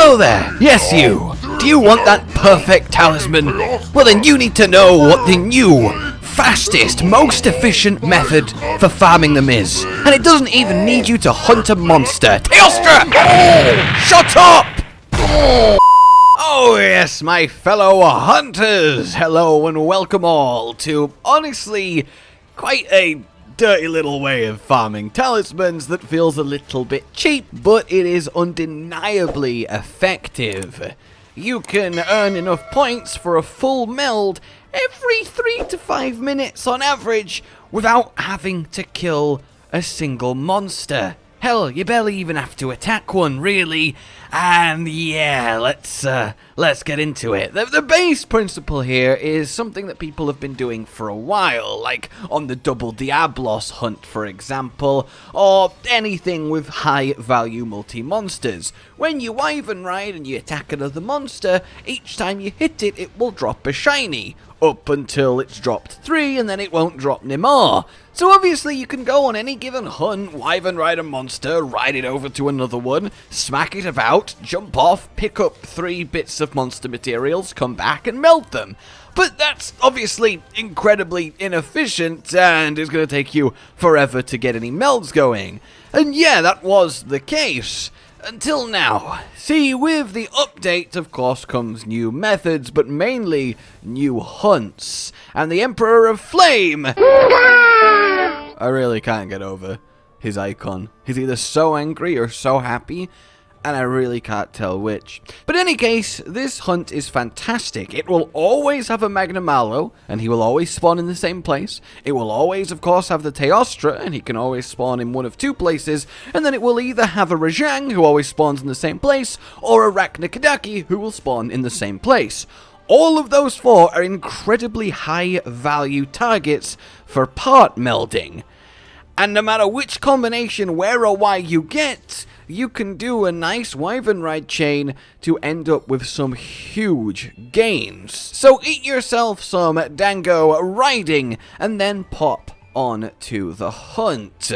Hello there! Yes, you! Do you want that perfect talisman? Well, then you need to know what the new, fastest, most efficient method for farming them is. And it doesn't even need you to hunt a monster. Teostra! Shut up! Oh yes, my fellow hunters! Hello and welcome all to, honestly, quite a dirty little way of farming talismans that feels a little bit cheap, but it is undeniably effective. You can earn enough points for a full meld every 3 to 5 minutes on average without having to kill a single monster. Hell, you barely even have to attack one, really. And yeah, let's get into it. The base principle here is something that people have been doing for a while, like on the double Diablos hunt, for example, or anything with high value multi-monsters. When you Wyvern ride and you attack another monster, each time you hit it, it will drop a shiny, up until it's dropped 3 and then it won't drop any more. So obviously you can go on any given hunt, Wyvern ride a monster, ride it over to another one, smack it about, jump off, pick up 3 bits of monster materials, come back and melt them. But that's obviously incredibly inefficient and is going to take you forever to get any melds going. And yeah, that was the case. Until now. See, with the update, of course, comes new methods, but mainly new hunts. And the Emperor of Flame! I really can't get over his icon. He's either so angry or so happy, and I really can't tell which. But in any case, this hunt is fantastic. It will always have a Magnamalo, and he will always spawn in the same place. It will always, of course, have the Teostra, and he can always spawn in one of 2 places. And then it will either have a Rajang, who always spawns in the same place, or a Rakna-Kadaki, who will spawn in the same place. All of those 4 are incredibly high value targets for part melding. And no matter which combination, where or why you get, you can do a nice Wyvern ride chain to end up with some huge gains. So eat yourself some dango riding and then pop on to the hunt.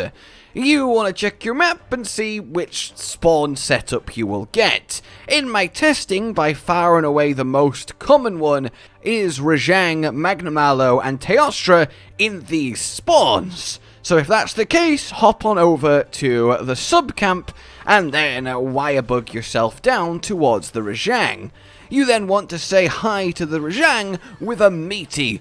You want to check your map and see which spawn setup you will get. In my testing, by far and away the most common one is Rajang, Magnamalo and Teostra in these spawns. So if that's the case, hop on over to the sub-camp and then wirebug yourself down towards the Rajang. You then want to say hi to the Rajang with a meaty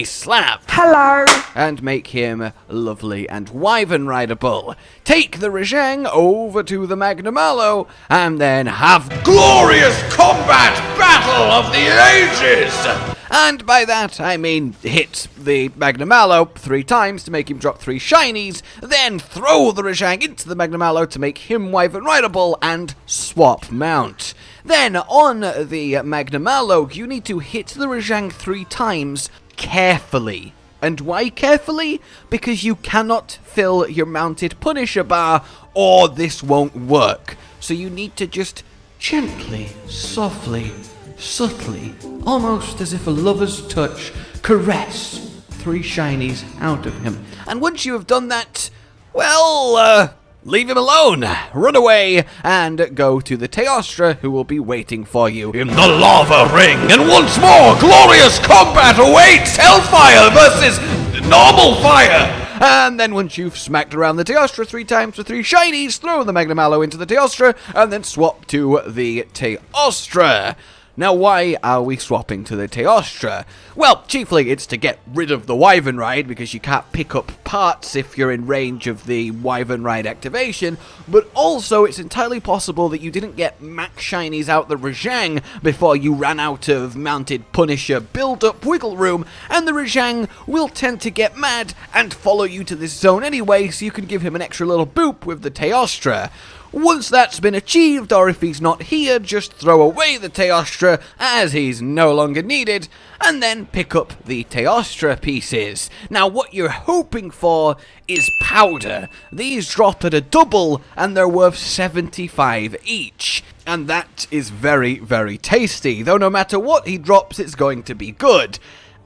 slap. Hello! And make him lovely and Wyvern rideable. Take the Rajang over to the Magnamalo and then have glorious combat battle of the ages! And by that, I mean hit the Magnamalo 3 times to make him drop 3 shinies, then throw the Rajang into the Magnamalo to make him Wyvern rideable and swap mount. Then, on the Magnamalo, you need to hit the Rajang 3 times carefully. And why carefully? Because you cannot fill your mounted Punisher bar, or this won't work. So you need to just gently, softly, subtly, almost as if a lover's touch, caress 3 shinies out of him. And once you have done that, well, leave him alone, run away, and go to the Teostra, who will be waiting for you in the lava ring. And once more, glorious combat awaits! Hellfire versus normal fire! And then once you've smacked around the Teostra 3 times for 3 shinies, throw the Magnamalo into the Teostra, and then swap to the Teostra. Now, why are we swapping to the Teostra? Well, chiefly it's to get rid of the Wyvern ride, because you can't pick up parts if you're in range of the Wyvern ride activation, but also it's entirely possible that you didn't get max shinies out the Rajang before you ran out of mounted Punisher build-up wiggle room, and the Rajang will tend to get mad and follow you to this zone anyway, so you can give him an extra little boop with the Teostra. Once that's been achieved, or if he's not here, just throw away the Teostra as he's no longer needed, and then pick up the Teostra pieces. Now, what you're hoping for is powder. These drop at a double, and they're worth 75 each. And that is very, very tasty, though no matter what he drops, it's going to be good.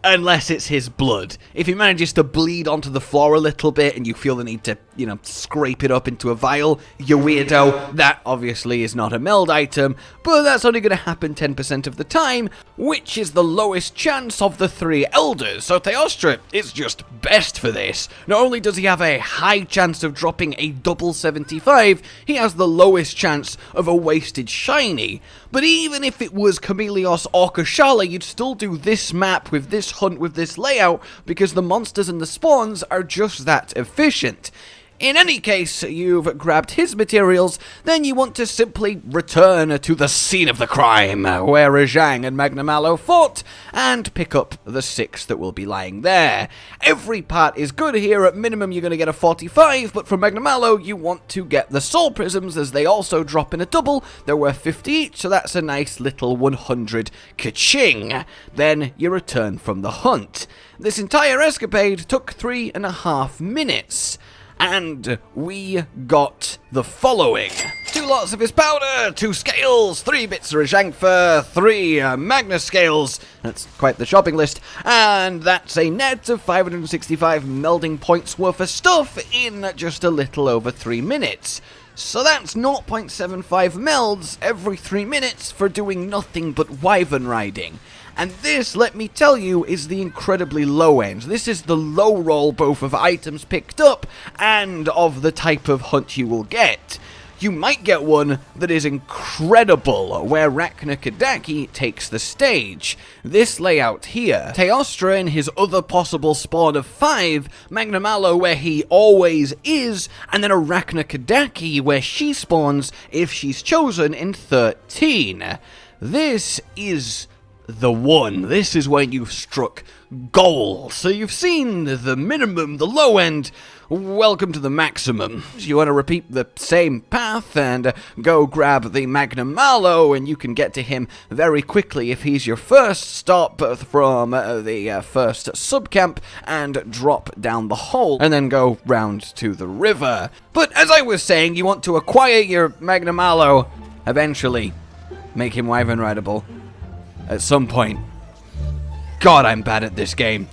unless it's his blood. If he manages to bleed onto the floor a little bit and you feel the need to, scrape it up into a vial, you weirdo, that obviously is not a meld item, but that's only going to happen 10% of the time, which is the lowest chance of the 3 elders. So Teostra is just best for this. Not only does he have a high chance of dropping a double 75, he has the lowest chance of a wasted shiny. But even if it was Chameleos or Kushala, you'd still do this map with this hunt with this layout because the monsters and the spawns are just that efficient. In any case, you've grabbed his materials, then you want to simply return to the scene of the crime, where Rajang and Magnamalo fought, and pick up the 6 that will be lying there. Every part is good here. At minimum you're going to get a 45, but for Magnamalo you want to get the soul prisms, as they also drop in a double. They're worth 50 each, so that's a nice little 100 ka-ching. Then you return from the hunt. This entire escapade took 3.5 minutes. And we got the following: 2 lots of his powder, 2 scales, 3 bits of Rajang fur, 3 Magna scales. That's quite the shopping list. And that's a net of 565 melding points worth of stuff in just a little over 3 minutes. So that's 0.75 melds every 3 minutes for doing nothing but wyvern riding. And this, let me tell you, is the incredibly low end. This is the low roll both of items picked up and of the type of hunt you will get. You might get one that is incredible, where Rakna-Kadaki takes the stage. This layout here, Teostra in his other possible spawn of 5, Magnamalo where he always is, and then a Rakna-Kadaki where she spawns if she's chosen in 13. This is the one. This is when you've struck gold. So you've seen the minimum, the low end. Welcome to the maximum. So you want to repeat the same path and go grab the Magnamalo, and you can get to him very quickly if he's your first stop from the first subcamp, and drop down the hole and then go round to the river. But as I was saying, you want to acquire your Magnamalo, eventually make him wyvern rideable at some point. God, I'm bad at this game.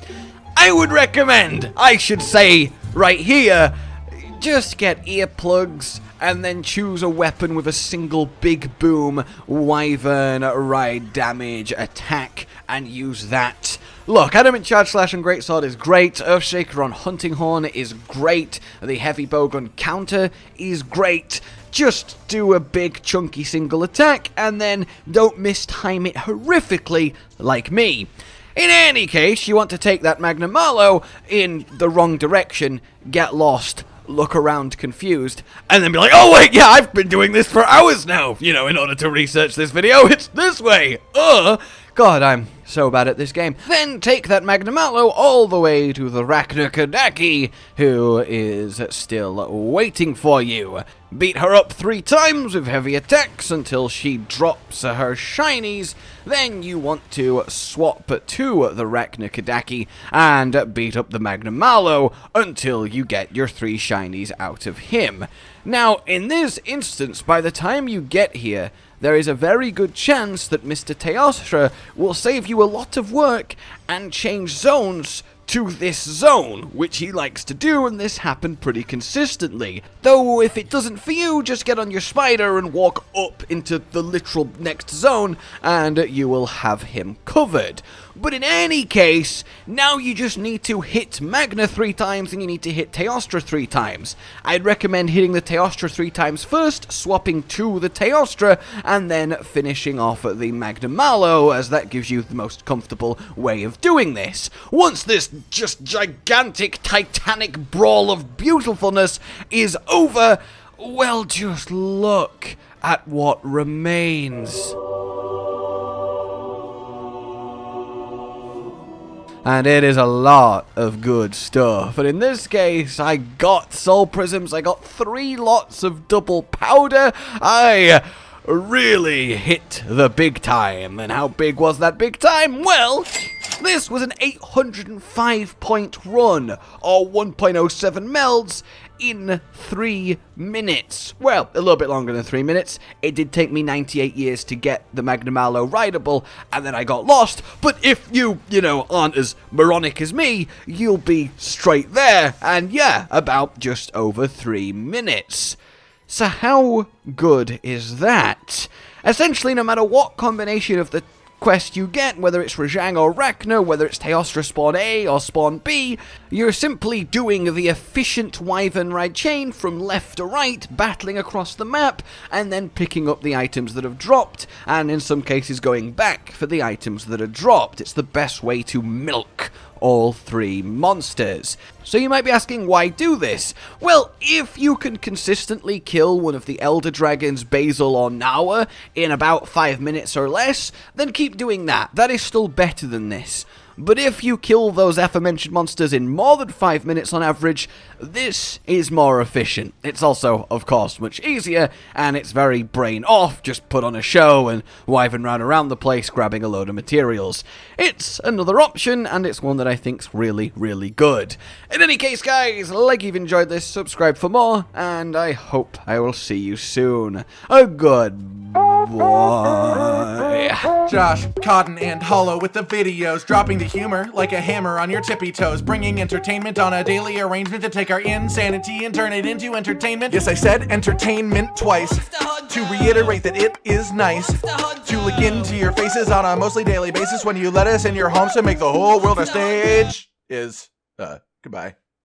I would recommend, I should say right here, just get earplugs and then choose a weapon with a single big boom, wyvern ride damage attack, and use that. Look, Adamant Charge Slash and Greatsword is great, Earthshaker on Hunting Horn is great, the Heavy Bowgun counter is great. Just do a big chunky single attack and then don't mistime it horrifically like me. In any case, you want to take that Magnamalo in the wrong direction, get lost, look around confused, and then be like, oh wait, yeah, I've been doing this for hours now, in order to research this video, it's this way, God, I'm so bad at this game. Then take that Magnamalo all the way to the Rakna-Kadaki, who is still waiting for you. Beat her up 3 times with heavy attacks until she drops her shinies. Then you want to swap to the Rakna-Kadaki and beat up the Magnamalo until you get your 3 shinies out of him. Now, in this instance, by the time you get here, there is a very good chance that Mr. Teostra will save you a lot of work and change zones to this zone, which he likes to do, and this happened pretty consistently. Though if it doesn't for you, just get on your spider and walk up into the literal next zone, and you will have him covered. But in any case, now you just need to hit Magna 3 times and you need to hit Teostra 3 times. I'd recommend hitting the Teostra 3 times first, swapping to the Teostra, and then finishing off the Magnamalo, as that gives you the most comfortable way of doing this. Once this just gigantic titanic brawl of beautifulness is over, well, just look at what remains. And it is a lot of good stuff. And in this case, I got soul prisms, I got 3 lots of double powder. I really hit the big time. And how big was that big time? Well, this was an 805 point run, or 1.07 melds, in 3 minutes. Well, a little bit longer than 3 minutes. It did take me 98 years to get the Magnamalo rideable, and then I got lost. But if you aren't as moronic as me, you'll be straight there. And yeah, about just over 3 minutes. So how good is that? Essentially, no matter what combination of the quest you get, whether it's Rajang or Rakna, whether it's Teostra spawn A or spawn B, you're simply doing the efficient Wyvern ride chain from left to right, battling across the map, and then picking up the items that have dropped, and in some cases going back for the items that are dropped. It's the best way to milk all 3 monsters. So you might be asking, why do this? Well, if you can consistently kill one of the Elder Dragons, Basil or Nawa, in about 5 minutes or less, then keep doing that. That is still better than this. But if you kill those aforementioned monsters in more than 5 minutes on average, this is more efficient. It's also, of course, much easier, and it's very brain off, just put on a show and wyvern round around the place grabbing a load of materials. It's another option, and it's one that I think's really, really good. In any case, guys, like you've enjoyed this, subscribe for more, and I hope I will see you soon. A goodbye. Josh, Cotton, and Hollow with the videos, dropping the humor like a hammer on your tippy toes, bringing entertainment on a daily arrangement to take our insanity and turn it into entertainment. Yes, I said entertainment twice, to reiterate that it is nice to look into your faces on a mostly daily basis when you let us in your homes to make the whole world a stage. Goodbye.